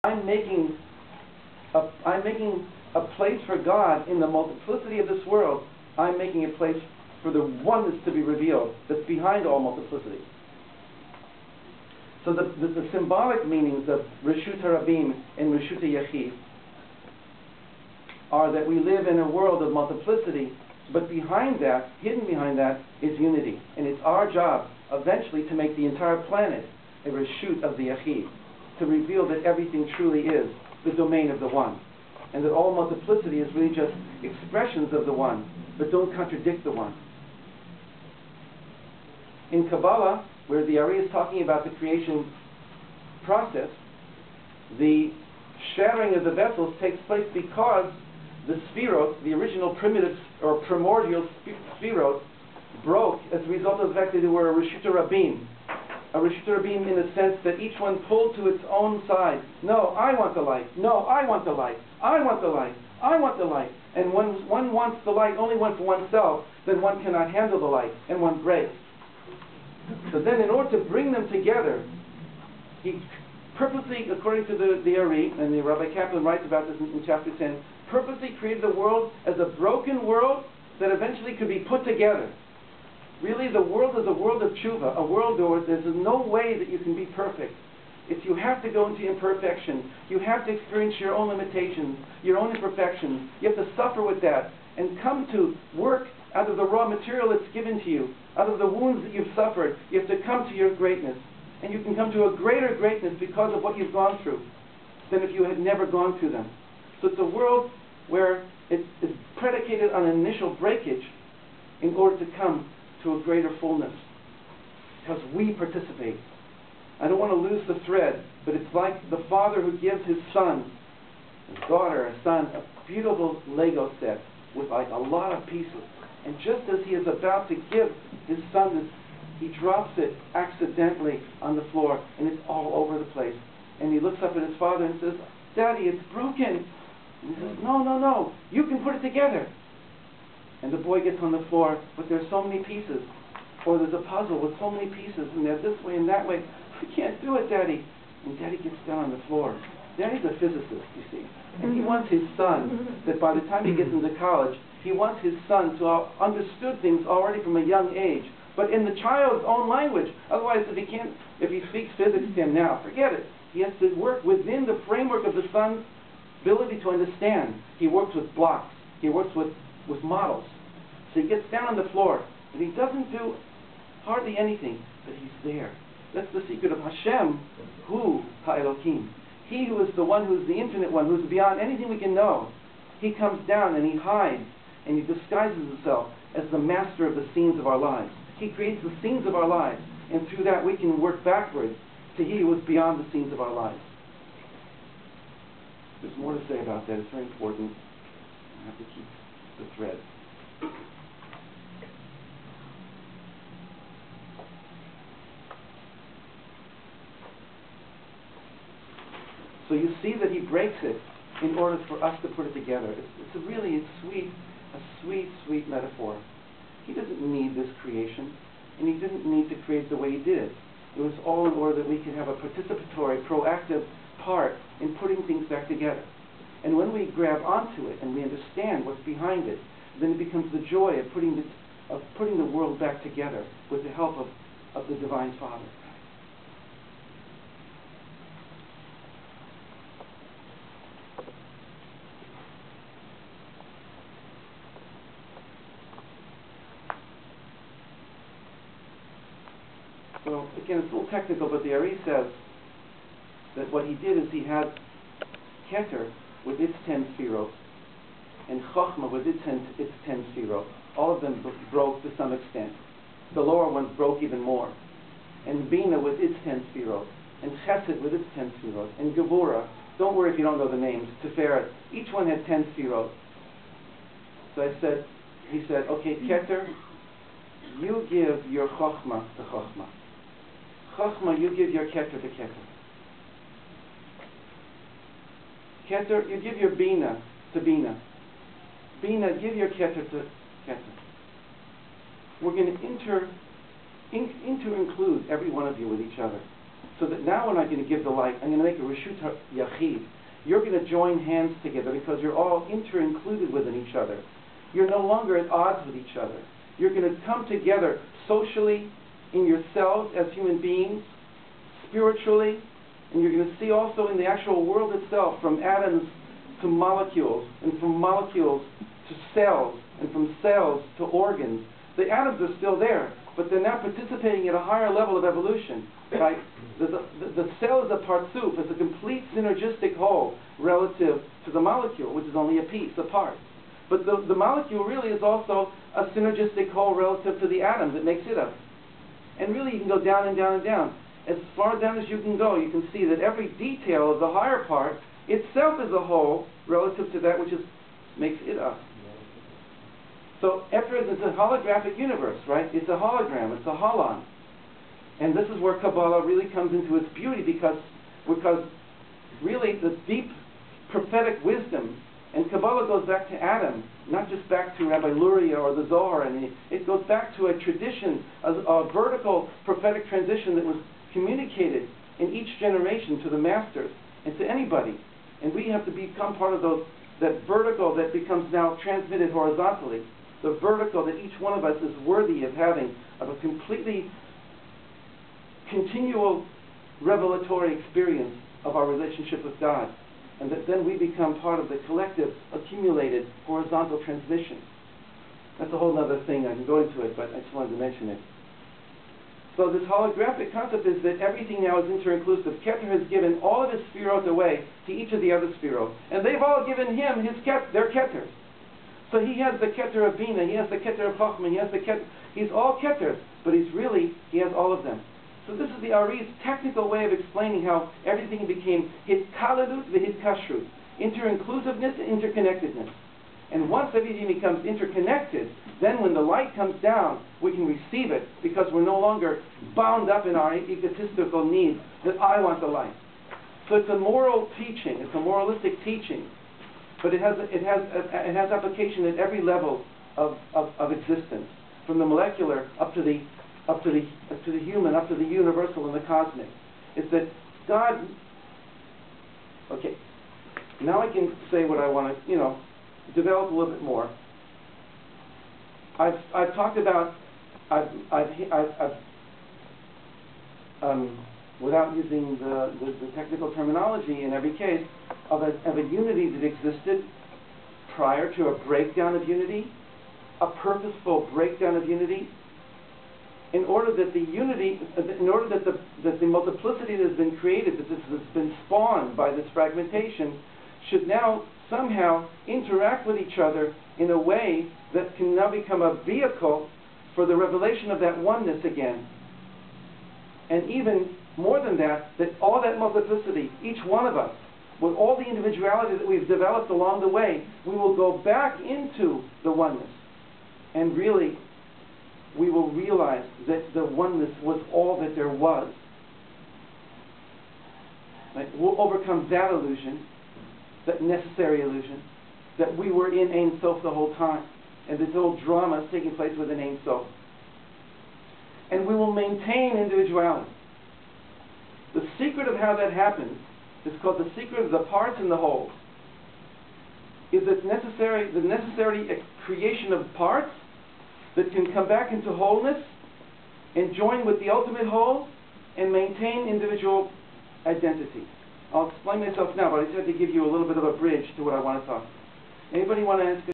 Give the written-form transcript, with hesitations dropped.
I'm making a place for God in the multiplicity of this world. I'm making a place for the oneness to be revealed that's behind all multiplicity. So the symbolic meanings of Reshut HaRabim and Reshut HaYachid are that we live in a world of multiplicity, but behind that, hidden behind that, is unity. And it's our job eventually to make the entire planet a Reshut of the Yachid, to reveal that everything truly is the domain of the One, and that all multiplicity is really just expressions of the One, but don't contradict the One. In Kabbalah, where the Ari is talking about the creation process, the shattering of the vessels takes place because the Sfirot, the original primitive or primordial Sfirot, broke as a result of the fact that they were a Reshut HaRabim. A Reshut HaRabim in the sense that each one pulled to its own side. No, I want the light. No, I want the light. I want the light. I want the light. And when one wants the light, only one for oneself, then one cannot handle the light, and one breaks. So then, in order to bring them together, he purposely, according to the Ari, and the Rabbi Kaplan writes about this in chapter 10, purposely created the world as a broken world that eventually could be put together. Really, the world is a world of tshuva, a world where there's no way that you can be perfect. You have to go into imperfection. You have to experience your own limitations, your own imperfections. You have to suffer with that and come to work out of the raw material that's given to you, out of the wounds that you've suffered. You have to come to your greatness. And you can come to a greater greatness because of what you've gone through than if you had never gone through them. So it's a world where it is predicated on initial breakage in order to come to a greater fullness, because we participate. I don't want to lose the thread, but it's like the father who gives his son, his daughter, a son, a beautiful Lego set with like a lot of pieces. And just as he is about to give his son this, he drops it accidentally on the floor, and it's all over the place. And he looks up at his father and says, "Daddy, it's broken." And he says, "No, no, no, you can put it together." And the boy gets on the floor, but there's so many pieces. Or there's a puzzle with so many pieces, and they're this way and that way. "I can't do it, Daddy." And Daddy gets down on the floor. Daddy's a physicist, you see. And he wants his son, that by the time he gets into college, he wants his son to have understood things already from a young age, but in the child's own language. Otherwise, if he speaks physics to him now, forget it. He has to work within the framework of the son's ability to understand. He works with blocks. He works with models. So he gets down on the floor, and he doesn't do hardly anything, but he's there. That's the secret of Hashem, Hu HaElokim. He who is the one who is the infinite one, who is beyond anything we can know. He comes down and he hides, and he disguises himself as the master of the scenes of our lives. He creates the scenes of our lives, and through that we can work backwards to He who is beyond the scenes of our lives. There's more to say about that. It's very important. I have to keep the thread. So you see that he breaks it in order for us to put it together. It's a really sweet metaphor. He doesn't need this creation, and he didn't need to create the way he did. It was all in order that we could have a participatory, proactive part in putting things back together. And when we grab onto it and we understand what's behind it, then it becomes the joy of putting the world back together with the help of the Divine Father. So again, it's a little technical, but the Ari says that what he did is he had Keter with its 10 Sfirot, and Chochmah with its 10 Sfirot. All of them broke to some extent. The lower ones broke even more. And Bina with its 10 Sfirot, and Chesed with its 10 Sfirot, and Gevura. Don't worry if you don't know the names. Tiferet. Each one had 10 Sfirot. So he said, okay, Keter, you give your Chochmah to Chochmah. Chochmah, you give your Keter to Keter. Keter, you give your Bina to Bina. Bina, give your Keter to Keter. We're going to include every one of you with each other. So that now when I'm going to give the light, I'm going to make a Reshut Yachid. You're going to join hands together because you're all inter-included within each other. You're no longer at odds with each other. You're going to come together socially, in yourselves as human beings, spiritually, and you're going to see also in the actual world itself, from atoms to molecules, and from molecules to cells, and from cells to organs. The atoms are still there, but they're now participating at a higher level of evolution. Right? The cell is a partsuf, it's a complete synergistic whole relative to the molecule, which is only a piece, a part. But the molecule really is also a synergistic whole relative to the atom that makes it up. And really you can go down and down and down. As far down as you can go, you can see that every detail of the higher part itself is a whole relative to that which makes it up. So Efrez is a holographic universe, right? It's a hologram, it's a holon. And this is where Kabbalah really comes into its beauty because really the deep prophetic wisdom, and Kabbalah goes back to Adam, not just back to Rabbi Luria or the Zohar, and it goes back to a tradition, a vertical prophetic transition that was communicated in each generation to the masters and to anybody. And we have to become part of that vertical that becomes now transmitted horizontally. The vertical that each one of us is worthy of having, of a completely continual revelatory experience of our relationship with God. And that then we become part of the collective, accumulated, horizontal transmission. That's a whole other thing. I can go into it, but I just wanted to mention it. So this holographic concept is that everything now is inter-inclusive. Keter has given all of his spherot away to each of the other spherot. And they've all given him their keters. So he has the keter of Bina, he has the keter of Chochmah, he has the keter, he's all keters, but he has all of them. So this is the Ari's technical way of explaining how everything became hitkaladut v'hitkashrut, inter-inclusiveness and interconnectedness. And once everything becomes interconnected, then when the light comes down, we can receive it because we're no longer bound up in our egotistical needs that I want the light. So it's a moral teaching, it's a moralistic teaching, but it has application at every level of existence, from the molecular up to the human, up to the universal and the cosmic. It's that God. Okay, now I can say what I want to, develop a little bit more. I've talked about, without using the technical terminology in every case, of a unity that existed prior to a breakdown of unity, a purposeful breakdown of unity, in order that the unity, in order that the multiplicity that has been created, that has been spawned by this fragmentation, should now somehow interact with each other in a way that can now become a vehicle for the revelation of that oneness again. And even more than that, that all that multiplicity, each one of us, with all the individuality that we've developed along the way, we will go back into the oneness. And really, we will realize that the oneness was all that there was. Right? We'll overcome that illusion, that necessary illusion, that we were in Ein Sof the whole time, and this whole drama is taking place within Ein Sof. And we will maintain individuality. The secret of how that happens is called the secret of the parts and the whole. Is the necessary creation of parts that can come back into wholeness and join with the ultimate whole and maintain individual identity. I'll explain myself now, but I just had to give you a little bit of a bridge to what I want to talk. Anybody want to ask